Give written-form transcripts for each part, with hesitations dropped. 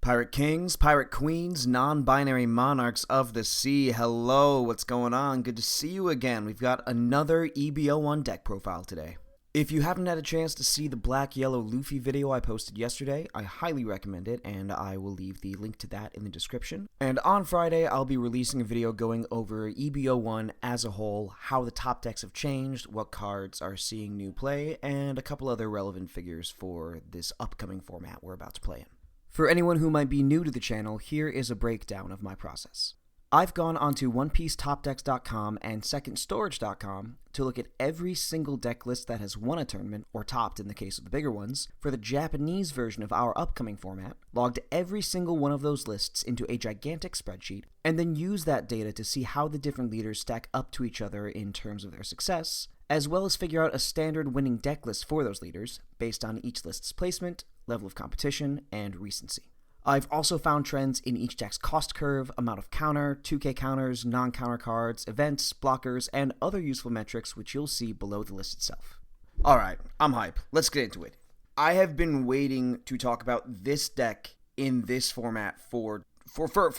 Pirate kings, pirate queens, non-binary monarchs of the sea, hello, what's going on? Good to see you again. We've got another EBO1 deck profile today. If you haven't had a chance to see the black-yellow Luffy video I posted yesterday, I highly recommend it, and I will leave the link to that in the description. And on Friday, I'll be releasing a video going over EBO1 as a whole, how the top decks have changed, what cards are seeing new play, and a couple other relevant figures for this upcoming format we're about to play in. For anyone who might be new to the channel, here is a breakdown of my process. I've gone onto OnePieceTopDecks.com and SecondStorage.com to look at every single deck list that has won a tournament, or topped in the case of the bigger ones, for the Japanese version of our upcoming format, logged every single one of those lists into a gigantic spreadsheet, and then used that data to see how the different leaders stack up to each other in terms of their success, as well as figure out a standard winning deck list for those leaders, based on each list's placement, level of competition, and recency. I've also found trends in each deck's cost curve, amount of counter, 2k counters, non-counter cards, events, blockers, and other useful metrics which you'll see below the list itself. Alright, I'm hype. Let's get into it. I have been waiting to talk about this deck in this format for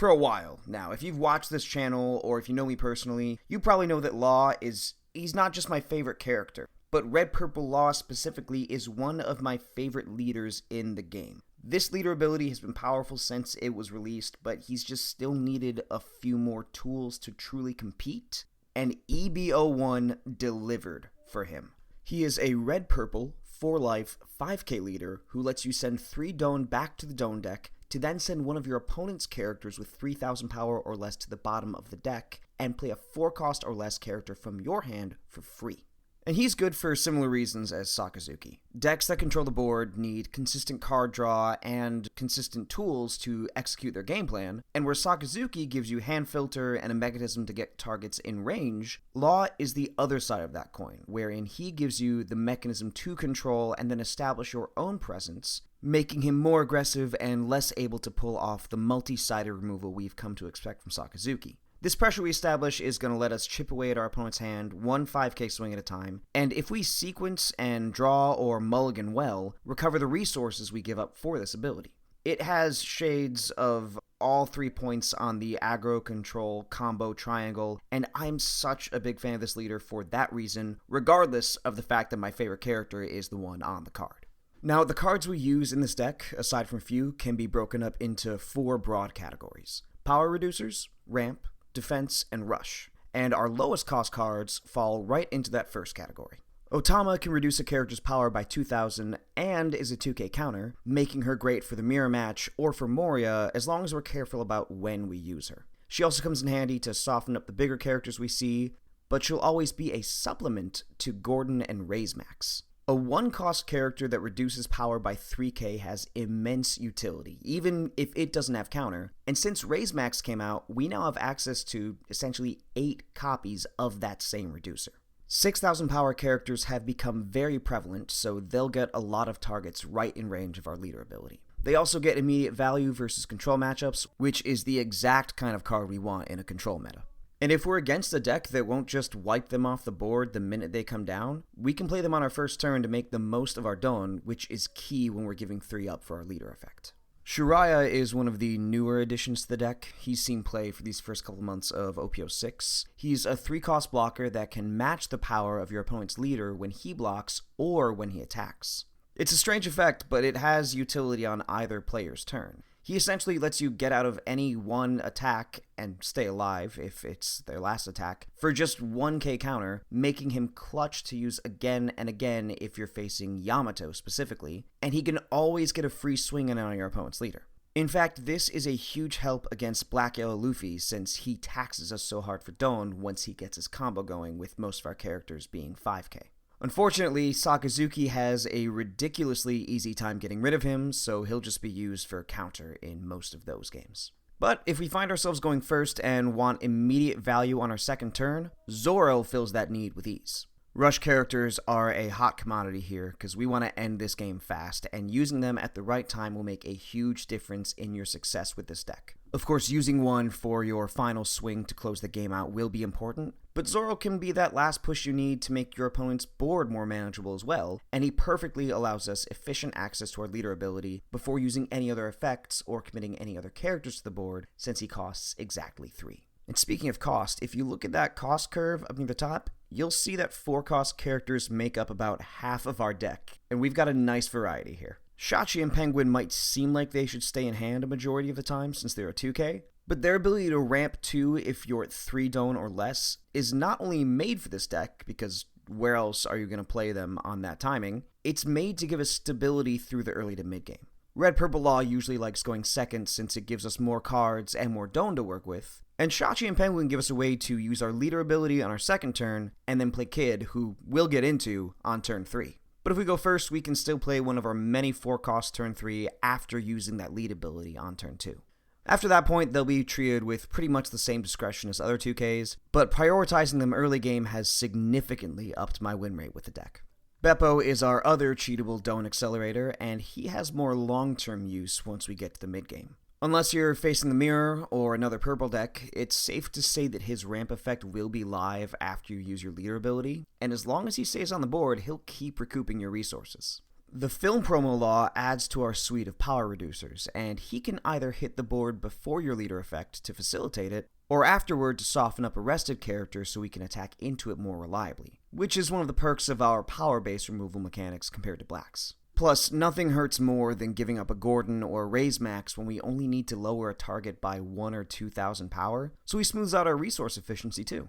a while now. If you've watched this channel, or if you know me personally, you probably know that Law he's not just my favorite character, but Red Purple Law specifically is one of my favorite leaders in the game. This leader ability has been powerful since it was released, but he's just still needed a few more tools to truly compete, and EBO1 delivered for him. He is a red-purple, 4-life, 5k leader who lets you send 3 Doan back to the Doan deck to then send one of your opponent's characters with 3,000 power or less to the bottom of the deck and play a 4-cost or less character from your hand for free. And he's good for similar reasons as Sakazuki. Decks that control the board need consistent card draw and consistent tools to execute their game plan, and where Sakazuki gives you hand filter and a mechanism to get targets in range, Law is the other side of that coin, wherein he gives you the mechanism to control and then establish your own presence, making him more aggressive and less able to pull off the multi-sided removal we've come to expect from Sakazuki. This pressure we establish is going to let us chip away at our opponent's hand, one 5k swing at a time, and if we sequence and draw or mulligan well, recover the resources we give up for this ability. It has shades of all 3 points on the aggro, control, combo triangle, and I'm such a big fan of this leader for that reason, regardless of the fact that my favorite character is the one on the card. Now, the cards we use in this deck, aside from a few, can be broken up into 4 broad categories: power reducers, ramp, defense, and rush, and our lowest cost cards fall right into that first category. Otama can reduce a character's power by 2,000 and is a 2k counter, making her great for the mirror match or for Moria as long as we're careful about when we use her. She also comes in handy to soften up the bigger characters we see, but she'll always be a supplement to Gordon and Raisemax. A 1-cost character that reduces power by 3k has immense utility, even if it doesn't have counter, and since Raisemax came out, we now have access to essentially 8 copies of that same reducer. 6,000 power characters have become very prevalent, so they'll get a lot of targets right in range of our leader ability. They also get immediate value versus control matchups, which is the exact kind of card we want in a control meta. And if we're against a deck that won't just wipe them off the board the minute they come down, we can play them on our first turn to make the most of our Doan, which is key when we're giving 3 up for our leader effect. Shuraya is one of the newer additions to the deck. He's seen play for these first couple months of OPO6. He's a 3-cost blocker that can match the power of your opponent's leader when he blocks or when he attacks. It's a strange effect, but it has utility on either player's turn. He essentially lets you get out of any one attack and stay alive if it's their last attack for just 1k counter, making him clutch to use again and again if you're facing Yamato specifically, and he can always get a free swing in on your opponent's leader. In fact, this is a huge help against Black-Yellow Luffy since he taxes us so hard for Doan once he gets his combo going, with most of our characters being 5k. Unfortunately, Sakazuki has a ridiculously easy time getting rid of him, so he'll just be used for counter in most of those games. But if we find ourselves going first and want immediate value on our second turn, Zoro fills that need with ease. Rush characters are a hot commodity here because we want to end this game fast, and using them at the right time will make a huge difference in your success with this deck. Of course, using one for your final swing to close the game out will be important, But Zoro can be that last push you need to make your opponent's board more manageable as well, and he perfectly allows us efficient access to our leader ability before using any other effects or committing any other characters to the board, since he costs exactly 3. And speaking of cost, if you look at that cost curve up near the top, you'll see that 4-cost characters make up about half of our deck, and we've got a nice variety here. Shachi and Penguin might seem like they should stay in hand a majority of the time since they're a 2k, but their ability to ramp 2 if you're at 3 Don or less is not only made for this deck, because where else are you going to play them on that timing, it's made to give us stability through the early to mid game. Red Purple Law usually likes going second since it gives us more cards and more Don to work with, and Shachi and Penguin give us a way to use our leader ability on our second turn and then play Kid, who we'll get into on turn 3. But if we go first, we can still play one of our many 4-cost turn 3 after using that lead ability on turn 2. After that point, they'll be treated with pretty much the same discretion as other 2Ks, but prioritizing them early game has significantly upped my win rate with the deck. Beppo is our other cheatable Don accelerator, and he has more long-term use once we get to the mid-game. Unless you're facing the mirror or another purple deck, it's safe to say that his ramp effect will be live after you use your leader ability, and as long as he stays on the board, he'll keep recouping your resources. The Film Promo Law adds to our suite of power reducers, and he can either hit the board before your leader effect to facilitate it, or afterward to soften up a rested character so we can attack into it more reliably, which is one of the perks of our power-based removal mechanics compared to blacks. Plus, nothing hurts more than giving up a Gordon or a Raise Max when we only need to lower a target by 1 or 2,000 power, so he smooths out our resource efficiency too.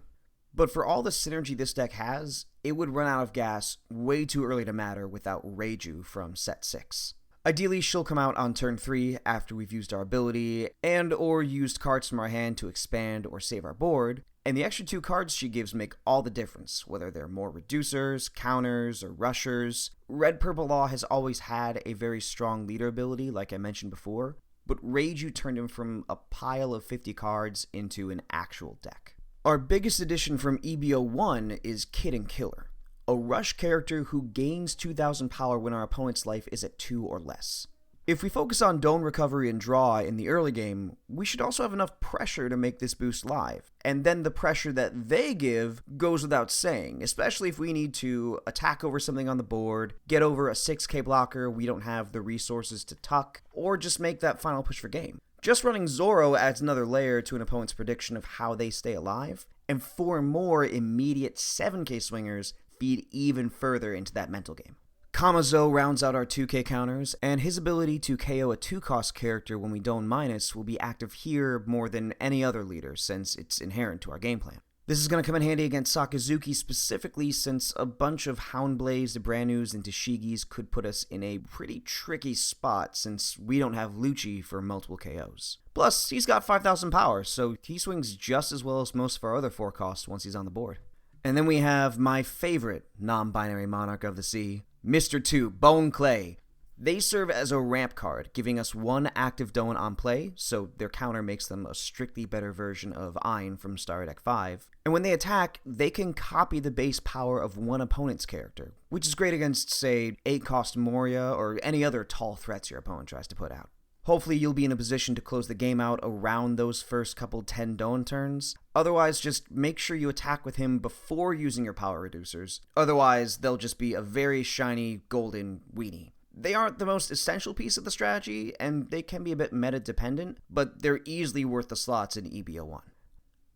But for all the synergy this deck has, it would run out of gas way too early to matter without Reiju from set 6. Ideally, she'll come out on turn 3 after we've used our ability and or used cards from our hand to expand or save our board, and the extra 2 cards she gives make all the difference, whether they're more reducers, counters, or rushers. Red Purple Law has always had a very strong leader ability, like I mentioned before, but Reiju turned him from a pile of 50 cards into an actual deck. Our biggest addition from EBO 1 is Kid and Killer, a rush character who gains 2,000 power when our opponent's life is at 2 or less. If we focus on Don recovery and draw in the early game, we should also have enough pressure to make this boost live, and then the pressure that they give goes without saying, especially if we need to attack over something on the board, get over a 6k blocker we don't have the resources to tuck, or just make that final push for game. Just running Zoro adds another layer to an opponent's prediction of how they stay alive, and 4 more immediate 7k swingers feed even further into that mental game. Kamazo rounds out our 2k counters, and his ability to KO a 2-cost character when we don't minus will be active here more than any other leader since it's inherent to our game plan. This is going to come in handy against Sakazuki specifically since a bunch of Houndblades, Brand-News, and Tashigis could put us in a pretty tricky spot since we don't have Lucci for multiple KOs. Plus, he's got 5,000 power, so he swings just as well as most of our other 4 costs once he's on the board. And then we have my favorite non-binary Monarch of the Sea, Mr. 2, Bone Clay. They serve as a ramp card, giving us 1 active Don on play, so their counter makes them a strictly better version of Ein from Star Deck 5. And when they attack, they can copy the base power of one opponent's character, which is great against, say, 8-cost Moria or any other tall threats your opponent tries to put out. Hopefully you'll be in a position to close the game out around those first couple 10 Don turns. Otherwise, just make sure you attack with him before using your power reducers. Otherwise, they'll just be a very shiny golden weenie. They aren't the most essential piece of the strategy, and they can be a bit meta-dependent, but they're easily worth the slots in EBO 1.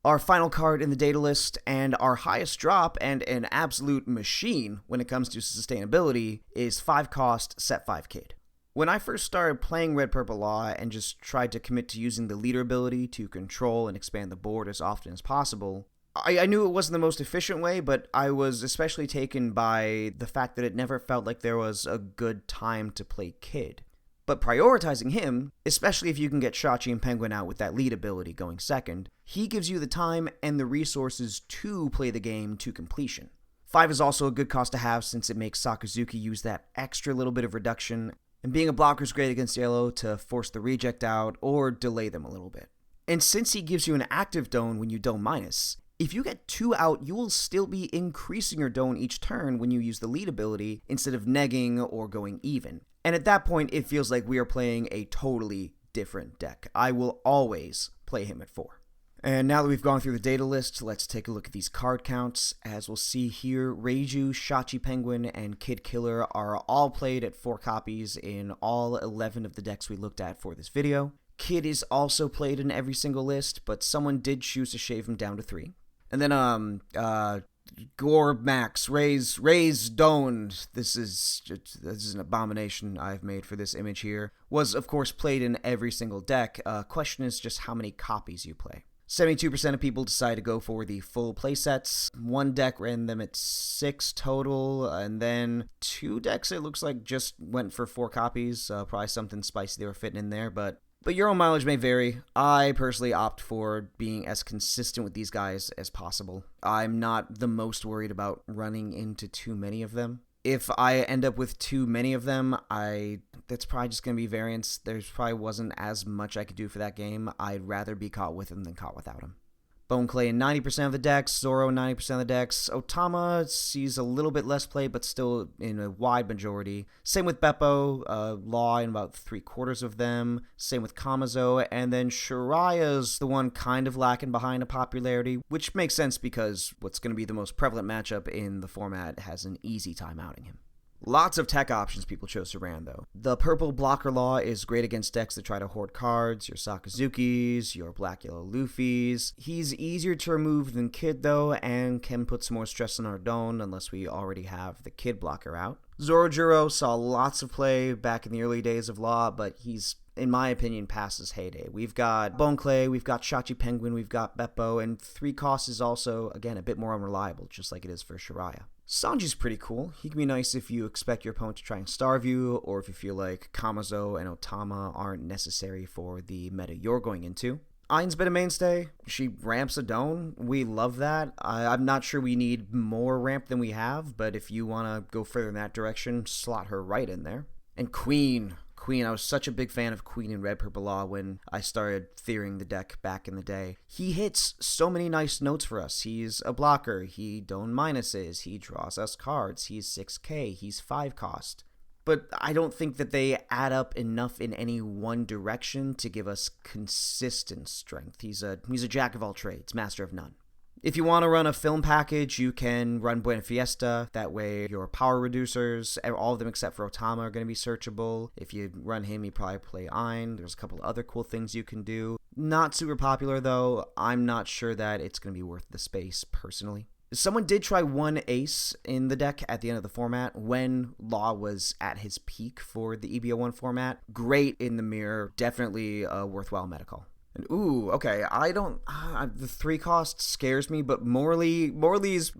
Our final card in the data list, and our highest drop, and an absolute machine when it comes to sustainability, is 5-cost Set 5 Kid. When I first started playing Red Purple Law and just tried to commit to using the leader ability to control and expand the board as often as possible, I knew it wasn't the most efficient way, but I was especially taken by the fact that it never felt like there was a good time to play Kid. But prioritizing him, especially if you can get Shachi and Penguin out with that lead ability going second, he gives you the time and the resources to play the game to completion. 5 is also a good cost to have since it makes Sakazuki use that extra little bit of reduction, and being a blocker is great against yellow to force the reject out or delay them a little bit. And since he gives you an active Don when you don't minus, if you get 2 out, you will still be increasing your Don each turn when you use the lead ability instead of negging or going even. And at that point, it feels like we are playing a totally different deck. I will always play him at 4. And now that we've gone through the data list, let's take a look at these card counts. As we'll see here, Reiju, Shachi Penguin, and Kid Killer are all played at 4 copies in all 11 of the decks we looked at for this video. Kid is also played in every single list, but someone did choose to shave him down to 3. And then, Gore Max, Raise Doned, this is an abomination I've made for this image here, was of course played in every single deck. Question is just how many copies you play. 72% of people decide to go for the full playsets. 1 deck ran them at 6 total, and then 2 decks it looks like just went for 4 copies. Probably something spicy they were fitting in there, but your own mileage may vary. I personally opt for being as consistent with these guys as possible. I'm not the most worried about running into too many of them. If I end up with too many of them, that's probably just going to be variance. There's probably wasn't as much I could do for that game. I'd rather be caught with him than caught without him. Bone Clay in 90% of the decks, Zoro in 90% of the decks. Otama sees a little bit less play, but still in a wide majority. Same with Beppo, Law in about 3/4 of them. Same with Kamazo, and then Shiraya's the one kind of lacking behind a popularity, which makes sense because what's going to be the most prevalent matchup in the format has an easy time outing him. Lots of tech options people chose to ran, though. The purple blocker Law is great against decks that try to hoard cards, your Sakazukis, your black yellow Luffys. He's easier to remove than Kid, though, and can put some more stress on our Don unless we already have the Kid blocker out. Zorojuro saw lots of play back in the early days of Law, but he's, in my opinion, past his heyday. We've got Bone Clay, we've got Shachi Penguin, we've got Beppo, and 3 costs is also, again, a bit more unreliable, just like it is for Shiraya. Sanji's pretty cool. He can be nice if you expect your opponent to try and starve you, or if you feel like Kamazo and Otama aren't necessary for the meta you're going into. Ain's been a mainstay. She ramps a Don. We love that. I'm not sure we need more ramp than we have, but if you want to go further in that direction, slot her right in there. And Queen, I was such a big fan of Queen in Red Purple Law when I started theorying the deck back in the day. He hits so many nice notes for us. He's a blocker, he Don minuses, he draws us cards, he's 6k, he's 5 cost. But I don't think that they add up enough in any one direction to give us consistent strength. He's a jack of all trades, master of none. If you want to run a film package, you can run Buena Fiesta. That way your power reducers, all of them except for Otama, are going to be searchable. If you run him, you probably play Ein. There's a couple of other cool things you can do. Not super popular, though. I'm not sure that it's going to be worth the space, personally. Someone did try 1 ace in the deck at the end of the format when Law was at his peak for the EBO1 format. Great in the mirror. Definitely a worthwhile meta call. And ooh, okay, I don't, the 3 cost scares me, but Morley's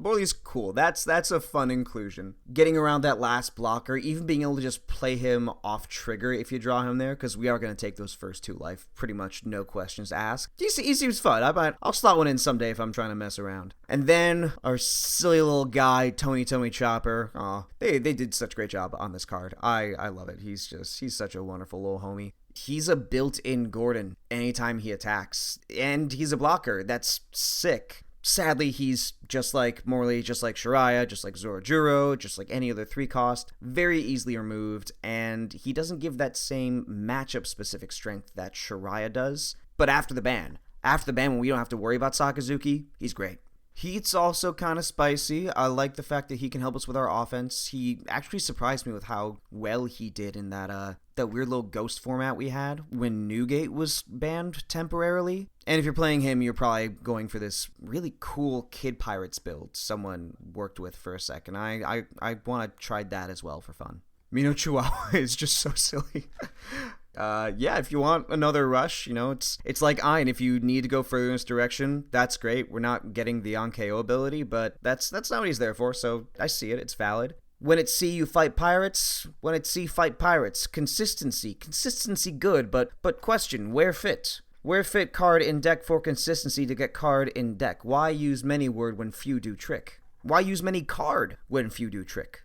cool. That's a fun inclusion. Getting around that last blocker, even being able to just play him off trigger if you draw him there, because we are going to take those first 2 life, pretty much no questions asked. He seems fun. I'll slot one in someday if I'm trying to mess around. And then our silly little guy, Tony Chopper. Aw, they did such a great job on this card. I love it. He's such a wonderful little homie. He's a built-in Gordon anytime he attacks, and he's a blocker. That's sick. Sadly, he's just like Morley, just like Shiraya, just like Zorojuro, just like any other 3 cost, very easily removed, and he doesn't give that same matchup-specific strength that Shiraya does. But after the ban, when we don't have to worry about Sakazuki, he's great. Heat's also kind of spicy. I like the fact that he can help us with our offense. He actually surprised me with how well he did in that weird little ghost format we had when Newgate was banned temporarily. And if you're playing him, you're probably going for this really cool Kid Pirates build someone worked with for a second. I want to try that as well for fun. Mino Chihuahua is just so silly. Yeah, if you want another rush, it's like Ein. If you need to go further in this direction, that's great. We're not getting the on-KO ability, but that's not what he's there for, so I see it. It's valid. When it's C, you fight pirates. When it's C, fight pirates. Consistency good, but question, where fit? Where fit card in deck for consistency to get card in deck? Why use many word when few do trick? Why use many card when few do trick?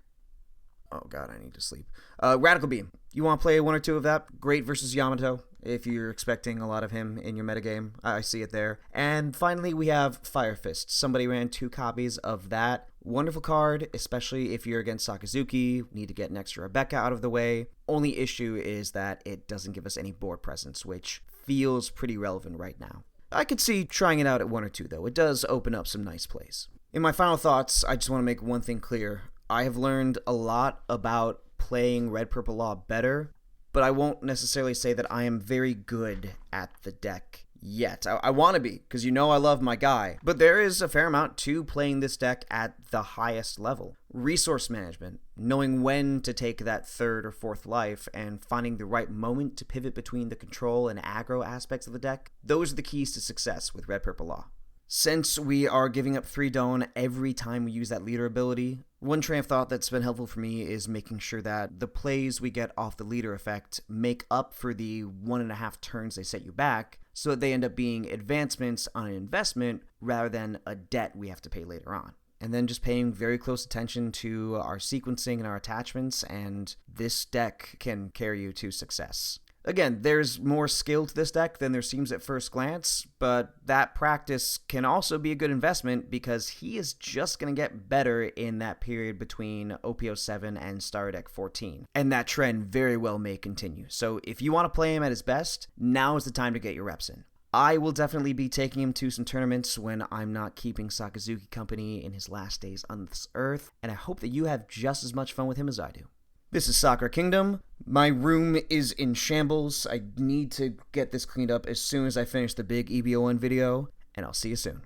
Oh god, I need to sleep. Radical Beam. You want to play 1 or 2 of that? Great versus Yamato, if you're expecting a lot of him in your metagame. I see it there. And finally, we have Fire Fist. Somebody ran 2 copies of that. Wonderful card, especially if you're against Sakazuki. Need to get an extra Rebecca out of the way. Only issue is that it doesn't give us any board presence, which feels pretty relevant right now. I could see trying it out at 1 or 2 though. It does open up some nice plays. In my final thoughts, I just want to make one thing clear. I have learned a lot about playing Red Purple Law better, but I won't necessarily say that I am very good at the deck yet. I want to be, because you know I love my guy, but there is a fair amount to playing this deck at the highest level. Resource management, knowing when to take that 3rd or 4th life, and finding the right moment to pivot between the control and aggro aspects of the deck, those are the keys to success with Red Purple Law. Since we are giving up 3 Dawn every time we use that leader ability, one train of thought that's been helpful for me is making sure that the plays we get off the leader effect make up for the 1.5 turns they set you back, so that they end up being advancements on an investment rather than a debt we have to pay later on. And then just paying very close attention to our sequencing and our attachments, and this deck can carry you to success. Again, there's more skill to this deck than there seems at first glance, but that practice can also be a good investment because he is just going to get better in that period between OP07 and Star Deck 14. And that trend very well may continue. So if you want to play him at his best, now is the time to get your reps in. I will definitely be taking him to some tournaments when I'm not keeping Sakazuki company in his last days on this earth, and I hope that you have just as much fun with him as I do. This is Sakura Kingdom. My room is in shambles. I need to get this cleaned up as soon as I finish the big EBO1 video, and I'll see you soon.